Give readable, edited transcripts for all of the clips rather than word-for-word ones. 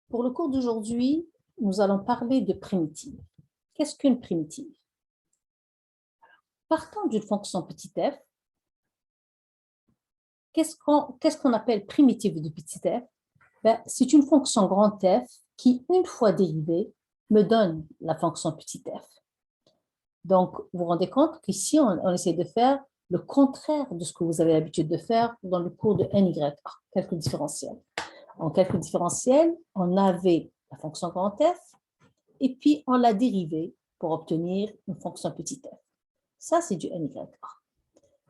Pour le cours d'aujourd'hui, nous allons parler de primitive. Qu'est-ce qu'une primitive? Partant d'une fonction petit f, qu'est-ce qu'on appelle primitive de petit f? C'est une fonction grand F qui, une fois dérivée, me donne la fonction petit f. Donc, vous vous rendez compte qu'ici, on essaie de faire le contraire de ce que vous avez l'habitude de faire dans le cours de NY, calcul différentiel. En calcul différentiel, on avait la fonction grand F et puis on l'a dérivée pour obtenir une fonction petit f. Ça, c'est du NY.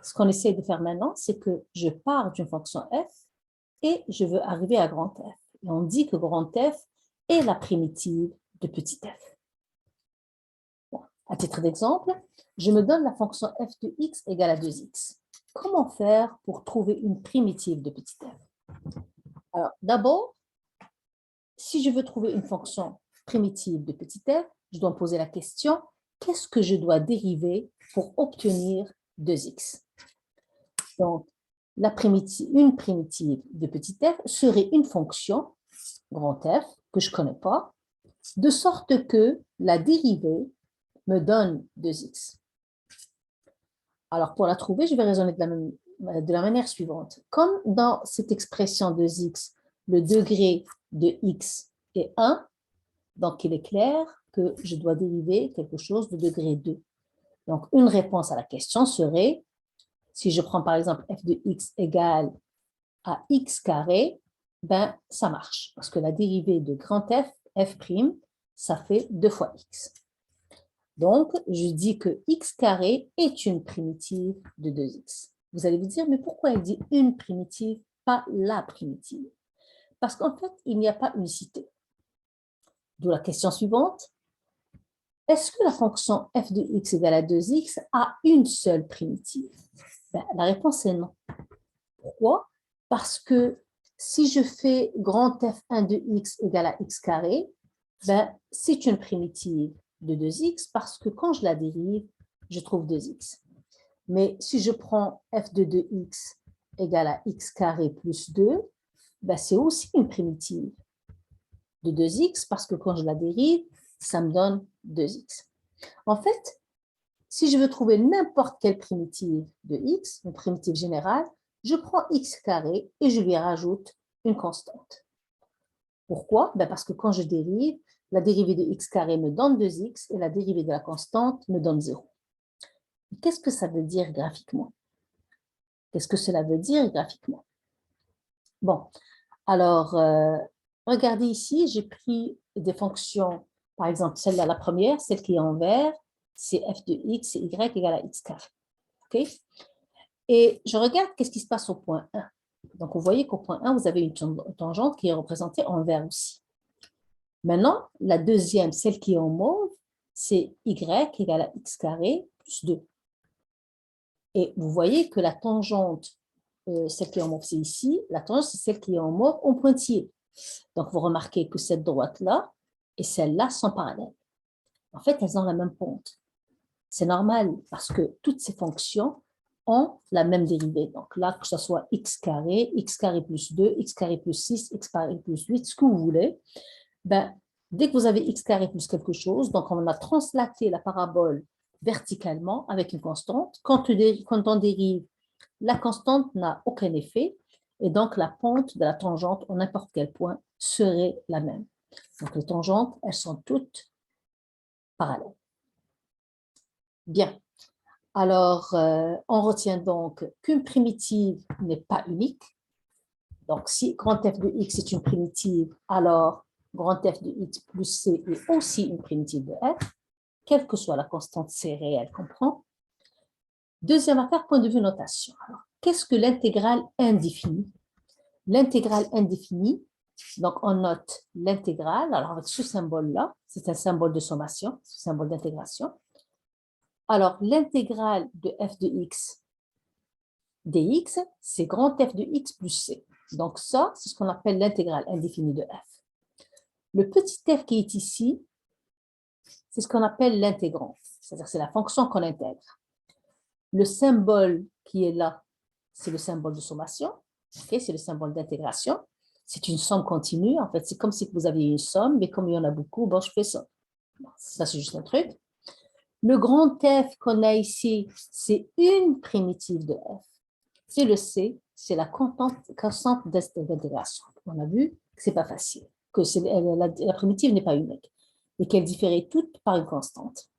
Ce qu'on essaie de faire maintenant, c'est que je pars d'une fonction f et je veux arriver à grand F. Et on dit que grand F est la primitive de petit f. Bon, à titre d'exemple, je me donne la fonction f de x égale à 2x. Comment faire pour trouver une primitive de petit f? Alors, d'abord, si je veux trouver une fonction primitive de petit f, je dois me poser la question, qu'est-ce que je dois dériver pour obtenir 2x? Donc, une primitive de petit f serait une fonction, grand F, que je ne connais pas, de sorte que la dérivée me donne 2x. Alors, pour la trouver, je vais raisonner de la manière suivante. Comme dans cette expression 2x, le degré de x est 1, donc il est clair que je dois dériver quelque chose de degré 2. Donc, une réponse à la question serait, si je prends par exemple f de x égale à x carré, ça marche, parce que la dérivée de grand F, f', ça fait 2 fois x. Donc, je dis que x carré est une primitive de 2x. Vous allez vous dire, mais pourquoi elle dit une primitive, pas la primitive? Parce qu'en fait, il n'y a pas unicité. D'où la question suivante. Est-ce que la fonction f de x égale à 2x a une seule primitive? La réponse est non. Pourquoi? Parce que si je fais grand f1 de x égale à x carré, c'est une primitive de 2x parce que quand je la dérive, je trouve 2x. Mais si je prends f de 2x égale à x carré plus 2, c'est aussi une primitive de 2x parce que quand je la dérive, ça me donne 2x. En fait, si je veux trouver n'importe quelle primitive de x, une primitive générale, je prends x carré et je lui rajoute une constante. Pourquoi? Parce que quand je dérive, la dérivée de x carré me donne 2x et la dérivée de la constante me donne 0. Qu'est-ce que ça veut dire graphiquement? Qu'est-ce que cela veut dire graphiquement? Bon, alors, regardez ici, j'ai pris des fonctions, par exemple, celle-là, la première, celle qui est en vert, c'est f de x et y égale à x carré. Okay? Et je regarde qu'est-ce qui se passe au point 1. Donc, vous voyez qu'au point 1, vous avez une tangente qui est représentée en vert aussi. Maintenant, la deuxième, celle qui est en mauve, c'est y égale à x carré plus 2. Et vous voyez que la tangente, celle qui est en mauve, c'est ici, la tangente, c'est celle qui est en mauve en pointillé. Donc, vous remarquez que cette droite-là et celle-là sont parallèles. En fait, elles ont la même pente. C'est normal parce que toutes ces fonctions ont la même dérivée. Donc là, que ce soit x carré plus 2, x carré plus 6, x carré plus 8, ce que vous voulez, dès que vous avez x carré plus quelque chose, donc on a translaté la parabole verticalement avec une constante. Quand on dérive, la constante n'a aucun effet et donc la pente de la tangente en n'importe quel point serait la même. Donc les tangentes, elles sont toutes parallèles. Bien. Alors, on retient donc qu'une primitive n'est pas unique. Donc, si grand F de x est une primitive, alors grand F de x plus c est aussi une primitive de f, quelle que soit la constante c réelle qu'on prend. Deuxième affaire, point de vue notation. Alors, qu'est-ce que l'intégrale indéfinie? L'intégrale indéfinie, donc on note l'intégrale, alors avec ce symbole-là, c'est un symbole de sommation, ce symbole d'intégration. Alors, l'intégrale de f de x dx, c'est grand F de x plus c. Donc ça, c'est ce qu'on appelle l'intégrale indéfinie de f. Le petit f qui est ici, c'est ce qu'on appelle l'intégrand, c'est-à-dire c'est la fonction qu'on intègre. Le symbole qui est là, c'est le symbole de sommation, okay, c'est le symbole d'intégration. C'est une somme continue. En fait, c'est comme si vous aviez une somme, mais comme il y en a beaucoup, bon, je fais ça. Ça, c'est juste un truc. Le grand F qu'on a ici, c'est une primitive de F. C'est le C, c'est la constante d'intégration. On a vu que ce n'est pas facile, que la primitive n'est pas unique et qu'elle différait toutes par une constante.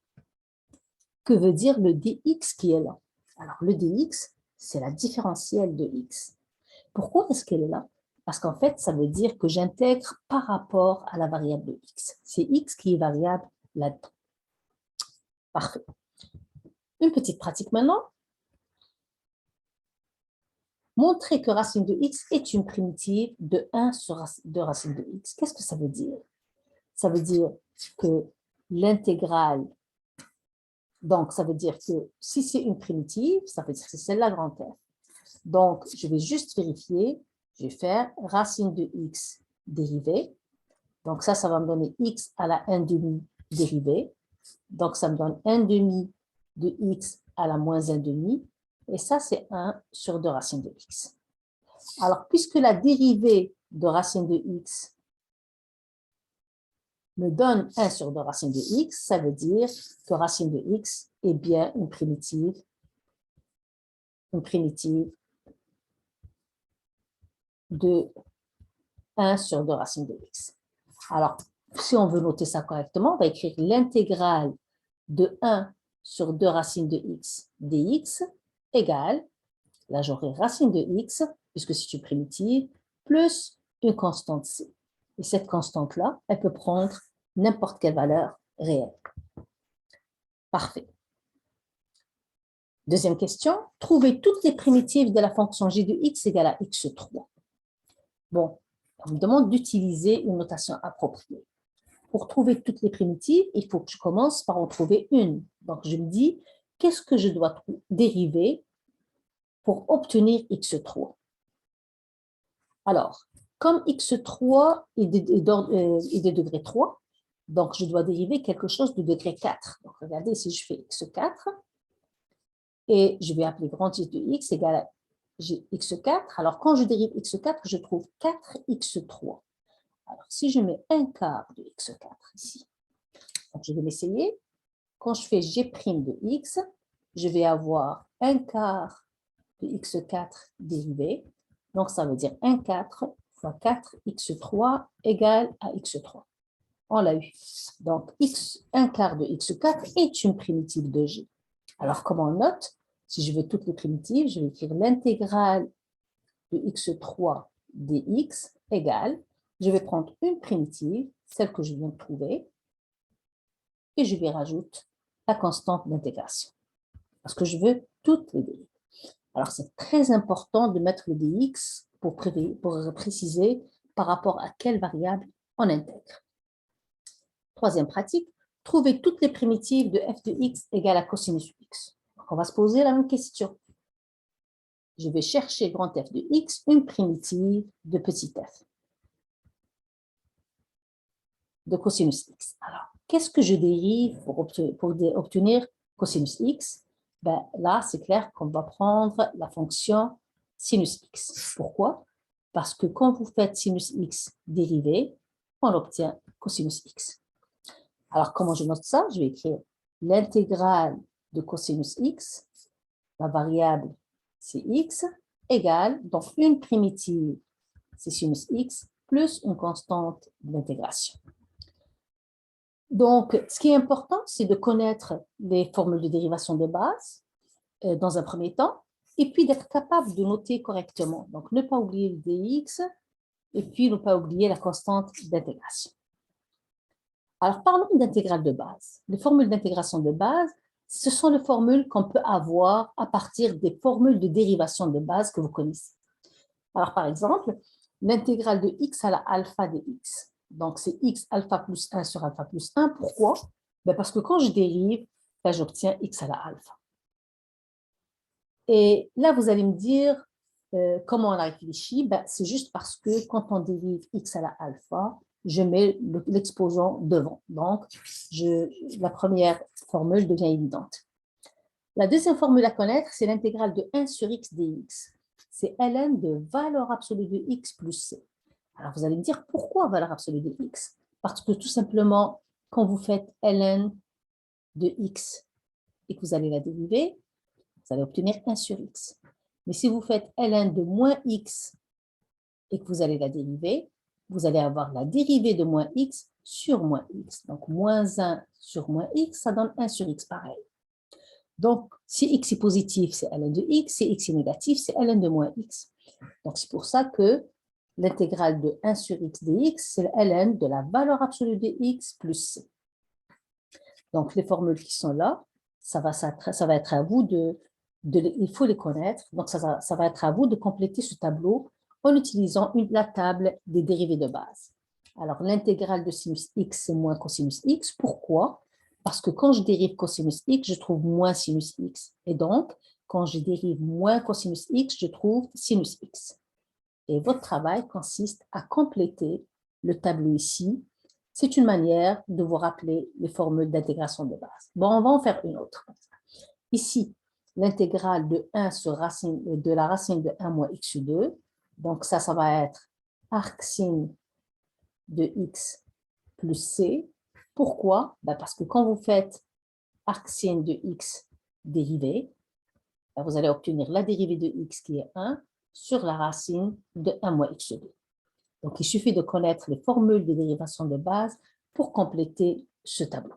Que veut dire le dx qui est là? Alors, le dx, c'est la différentielle de x. Pourquoi est-ce qu'elle est là? Parce qu'en fait, ça veut dire que j'intègre par rapport à la variable de x. C'est x qui est variable là-dedans. Parfait. Une petite pratique maintenant. Montrer que racine de x est une primitive de 1 sur de racine de x. Qu'est-ce que ça veut dire? Ça veut dire que l'intégrale, donc ça veut dire que si c'est une primitive, ça veut dire que c'est celle-là grand F. Donc, je vais juste vérifier, je vais faire racine de x dérivée. Donc ça va me donner x à la 1 demi dérivée. Donc ça me donne 1 demi de x à la moins 1 demi. Et ça, c'est 1 sur 2 racines de x. Alors, puisque la dérivée de racine de x me donne 1 sur 2 racines de x, ça veut dire que racine de x est bien une primitive de 1 sur 2 racines de x. Alors, si on veut noter ça correctement, on va écrire l'intégrale de 1 sur 2 racines de x dx égale, là j'aurai racine de x, puisque c'est une primitive, plus une constante c. Et cette constante-là, elle peut prendre n'importe quelle valeur réelle. Parfait. Deuxième question, trouvez toutes les primitives de la fonction g de x égale à x3. Bon, on me demande d'utiliser une notation appropriée. Pour trouver toutes les primitives, il faut que je commence par en trouver une. Donc, je me dis, qu'est-ce que je dois dériver pour obtenir x3? Alors, comme x3 est de degré 3, donc je dois dériver quelque chose de degré 4. Donc, regardez, si je fais x4, et je vais appeler grand X de x égale à x4. Alors, quand je dérive x4, je trouve 4x3. Alors, si je mets un quart de x4 ici, donc je vais l'essayer. Quand je fais g' de x, je vais avoir un quart de x4 dérivé. Donc, ça veut dire 1 quart fois 4x3 égale à x3. On l'a eu. Donc, 1 quart de x4 est une primitive de g. Alors, comment on note? Si je veux toutes les primitives, je vais écrire l'intégrale de x3 dx égale, je vais prendre une primitive, celle que je viens de trouver, et je vais rajouter la constante d'intégration. Parce que je veux toutes les dx. Alors, c'est très important de mettre le dx pour préciser par rapport à quelle variable on intègre. Troisième pratique, trouver toutes les primitives de f de x égale à cosinus x. Donc, on va se poser la même question. Je vais chercher grand F de x, une primitive de petit f, de cosinus x. Alors, qu'est-ce que je dérive pour obtenir cosinus x? Ben, là, c'est clair qu'on va prendre la fonction sinus x. Pourquoi? Parce que quand vous faites sinus x dérivé, on obtient cosinus x. Alors, comment je note ça? Je vais écrire l'intégrale de cosinus x, la variable c'est x, égale, donc une primitive, c'est sinus x, plus une constante d'intégration. Donc, ce qui est important, c'est de connaître les formules de dérivation de base dans un premier temps, et puis d'être capable de noter correctement. Donc, ne pas oublier le dx, et puis ne pas oublier la constante d'intégration. Alors, parlons d'intégrale de base. Les formules d'intégration de base, ce sont les formules qu'on peut avoir à partir des formules de dérivation de base que vous connaissez. Alors, par exemple, l'intégrale de x à la alpha de x. Donc, c'est x alpha plus 1 sur alpha plus 1. Pourquoi? Ben parce que quand je dérive, ben j'obtiens x à la alpha. Et là, vous allez me dire comment on a réfléchi. Ben, c'est juste parce que quand on dérive x à la alpha, je mets l'exposant devant. Donc, la première formule devient évidente. La deuxième formule à connaître, c'est l'intégrale de 1 sur x dx. C'est ln de valeur absolue de x plus c. Alors, vous allez me dire, pourquoi valeur absolue de x? Parce que tout simplement, quand vous faites ln de x et que vous allez la dériver, vous allez obtenir 1 sur x. Mais si vous faites ln de moins x et que vous allez la dériver, vous allez avoir la dérivée de moins x sur moins x. Donc, moins 1 sur moins x, ça donne 1 sur x pareil. Donc, si x est positif, c'est ln de x. Si x est négatif, c'est ln de moins x. Donc, c'est pour ça que l'intégrale de 1 sur x dx, c'est ln de la valeur absolue de x plus c. Donc, les formules qui sont là, ça va être à vous il faut les connaître. Donc, ça va être à vous de compléter ce tableau en utilisant la table des dérivées de base. Alors, l'intégrale de sinus x, c'est moins cosinus x. Pourquoi? Parce que quand je dérive cosinus x, je trouve moins sinus x. Et donc, quand je dérive moins cosinus x, je trouve sinus x. Et votre travail consiste à compléter le tableau ici. C'est une manière de vous rappeler les formules d'intégration de base. Bon, on va en faire une autre. Ici, l'intégrale de 1 de la racine de 1 moins x2. Donc, ça va être arcsine de x plus c. Pourquoi? Parce que quand vous faites arcsine de x dérivée, vous allez obtenir la dérivée de x qui est 1 sur la racine de 1 moins x2. Donc, il suffit de connaître les formules de dérivation de base pour compléter ce tableau.